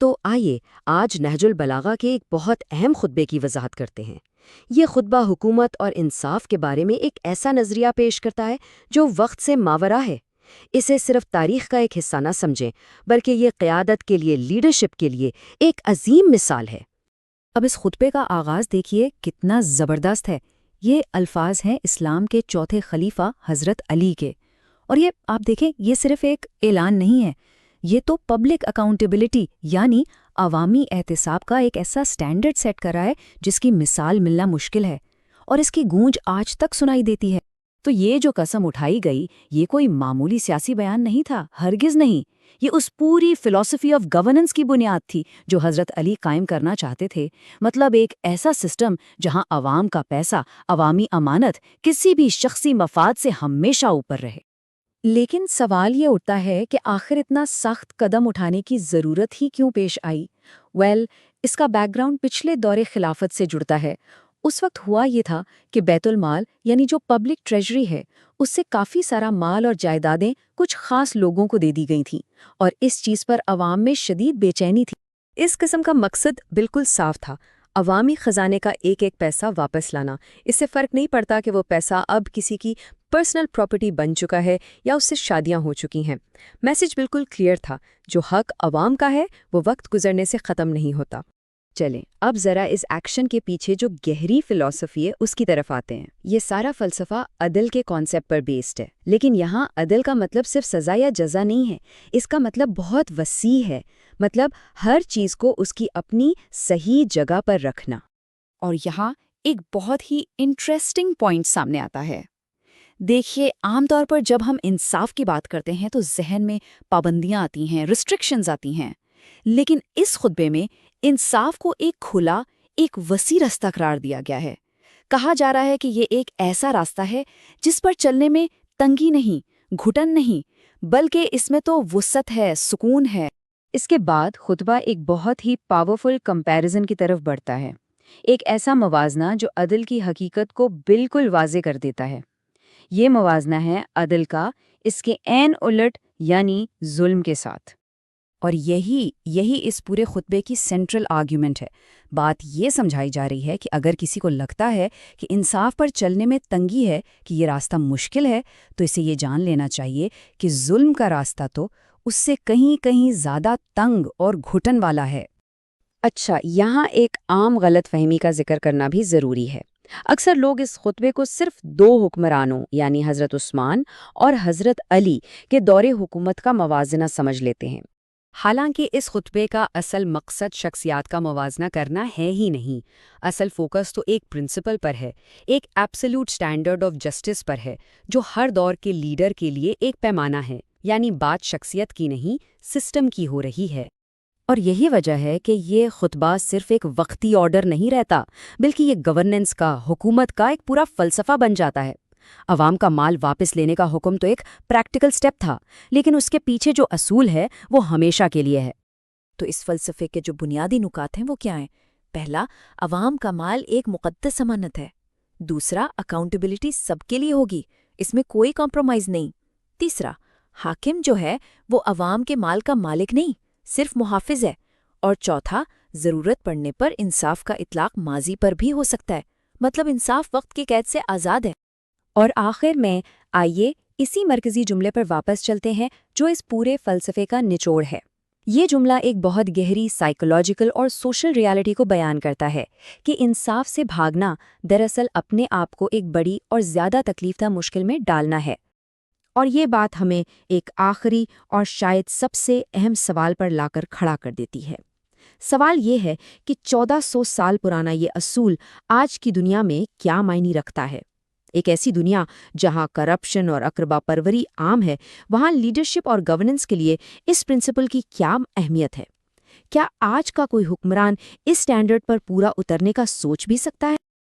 تو آئیے آج نہج البلاغہ کے ایک بہت اہم خطبے کی وضاحت کرتے ہیں۔ یہ خطبہ حکومت اور انصاف کے بارے میں ایک ایسا نظریہ پیش کرتا ہے جو وقت سے ماورا ہے۔ اسے صرف تاریخ کا ایک حصہ نہ سمجھیں، بلکہ یہ قیادت کے لیے، لیڈرشپ کے لیے ایک عظیم مثال ہے۔ اب اس خطبے کا آغاز دیکھیے کتنا زبردست ہے۔ یہ الفاظ ہیں اسلام کے چوتھے خلیفہ حضرت علی کے، اور یہ آپ دیکھیں یہ صرف ایک اعلان نہیں ہے، یہ تو پبلک اکاؤنٹیبلٹی یعنی عوامی احتساب کا ایک ایسا سٹینڈرڈ سیٹ کر رہا ہے جس کی مثال ملنا مشکل ہے، اور اس کی گونج آج تک سنائی دیتی ہے۔ تو یہ جو قسم اٹھائی گئی یہ کوئی معمولی سیاسی بیان نہیں تھا، ہرگز نہیں۔ یہ اس پوری فلسفی آف گورننس کی بنیاد تھی جو حضرت علی قائم کرنا چاہتے تھے، مطلب ایک ایسا سسٹم جہاں عوام کا پیسہ، عوامی امانت کسی بھی شخصی مفاد سے ہمیشہ اوپر رہے۔ لیکن سوال یہ اٹھتا ہے کہ آخر اتنا سخت قدم اٹھانے کی ضرورت ہی کیوں پیش آئی؟ اس کا بیک گراؤنڈ پچھلے دور خلافت سے جڑتا ہے۔ اس وقت ہوا یہ تھا کہ بیت المال یعنی جو پبلک ٹریجری ہے، اس سے کافی سارا مال اور جائیدادیں کچھ خاص لوگوں کو دے دی گئی تھیں، اور اس چیز پر عوام میں شدید بے چینی تھی۔ اس قسم کا مقصد بالکل صاف تھا، عوامی خزانے کا ایک ایک پیسہ واپس لانا۔ اس سے فرق نہیں پڑتا کہ وہ پیسہ اب کسی کی پرسنل پراپرٹی بن چکا ہے یا اس سے شادیاں ہو چکی ہیں۔ میسج بالکل کلیئر تھا، جو حق عوام کا ہے وہ وقت گزرنے سے ختم نہیں ہوتا۔ چلیں اب ذرا اس ایکشن کے پیچھے جو گہری فلسفی ہے اس کی طرف آتے ہیں۔ یہ سارا فلسفہ عدل کے کانسیپٹ پر بیسڈ ہے، لیکن یہاں عدل کا مطلب صرف سزا یا جزا نہیں ہے، اس کا مطلب بہت وسیع ہے، مطلب ہر چیز کو اس کی اپنی صحیح جگہ پر رکھنا۔ اور یہاں ایک بہت ہی انٹرسٹنگ پوائنٹ سامنے آتا ہے۔ دیکھیے عام طور پر جب ہم انصاف کی بات کرتے ہیں تو ذہن میں پابندیاں آتی ہیں، ریسٹرکشنز آتی ہیں، لیکن اس خطبے میں انصاف کو ایک کھلا، ایک وسیع راستہ قرار دیا گیا ہے۔ کہا جا رہا ہے کہ یہ ایک ایسا راستہ ہے جس پر چلنے میں تنگی نہیں، گھٹن نہیں، بلکہ اس میں تو وسعت ہے، سکون ہے۔ اس کے بعد خطبہ ایک بہت ہی پاورفل کمپیریزن کی طرف بڑھتا ہے، ایک ایسا موازنہ جو عدل کی حقیقت کو بالکل واضح کر دیتا ہے۔ یہ موازنہ ہے عدل کا اس کے عین الٹ یعنی ظلم کے ساتھ۔ اور یہی اس پورے خطبے کی سینٹرل آرگیومنٹ ہے۔ بات یہ سمجھائی جا رہی ہے کہ اگر کسی کو لگتا ہے کہ انصاف پر چلنے میں تنگی ہے، کہ یہ راستہ مشکل ہے، تو اسے یہ جان لینا چاہیے کہ ظلم کا راستہ تو اس سے کہیں زیادہ تنگ اور گھٹن والا ہے۔ اچھا، یہاں ایک عام غلط فہمی کا ذکر کرنا بھی ضروری ہے۔ اکثر لوگ اس خطبے کو صرف دو حکمرانوں یعنی حضرت عثمان اور حضرت علی کے دور حکومت کا موازنہ سمجھ لیتے ہیں، حالانکہ اس خطبے کا اصل مقصد شخصیات کا موازنہ کرنا ہے ہی نہیں۔ اصل فوکس تو ایک پرنسپل پر ہے، ایک ایبسولوٹ سٹینڈرڈ آف جسٹس پر ہے، جو ہر دور کے لیڈر کے لیے ایک پیمانہ ہے، یعنی بات شخصیت کی نہیں، سسٹم کی ہو رہی ہے۔ اور یہی وجہ ہے کہ یہ خطبہ صرف ایک وقتی آرڈر نہیں رہتا، بلکہ یہ گورننس کا، حکومت کا ایک پورا فلسفہ بن جاتا ہے۔ عوام کا مال واپس لینے کا حکم تو ایک پریکٹیکل سٹیپ تھا، لیکن اس کے پیچھے جو اصول ہے وہ ہمیشہ کے لیے ہے۔ تو اس فلسفے کے جو بنیادی نکات ہیں وہ کیا ہیں؟ پہلا، عوام کا مال ایک مقدس امانت ہے۔ دوسرا، اکاؤنٹیبلٹی سب کے لیے ہوگی، اس میں کوئی کمپرومائز نہیں۔ تیسرا، حاکم جو ہے وہ عوام کے مال کا مالک نہیں، صرف محافظ ہے۔ اور چوتھا، ضرورت پڑنے پر انصاف کا اطلاق ماضی پر بھی ہو سکتا ہے، مطلب انصاف وقت کی قید سے آزاد ہے۔ اور آخر میں آئیے اسی مرکزی جملے پر واپس چلتے ہیں جو اس پورے فلسفے کا نچوڑ ہے۔ یہ جملہ ایک بہت گہری سائیکولوجیکل اور سوشل ریالٹی کو بیان کرتا ہے کہ انصاف سے بھاگنا دراصل اپنے آپ کو ایک بڑی اور زیادہ تکلیف دہ مشکل میں ڈالنا ہے۔ اور یہ بات ہمیں ایک آخری اور شاید سب سے اہم سوال پر لا کر کھڑا کر دیتی ہے۔ سوال یہ ہے کہ 1400 سال پرانا یہ اصول آج کی دنیا میں کیا معنی رکھتا ہے؟ ایک ایسی دنیا جہاں کرپشن اور اقربا پروری عام ہے، وہاں لیڈرشپ اور گورننس کے لیے اس پرنسپل کی کیا اہمیت ہے؟ کیا آج کا کوئی حکمران اس سٹینڈرڈ پر پورا اترنے کا سوچ بھی سکتا ہے؟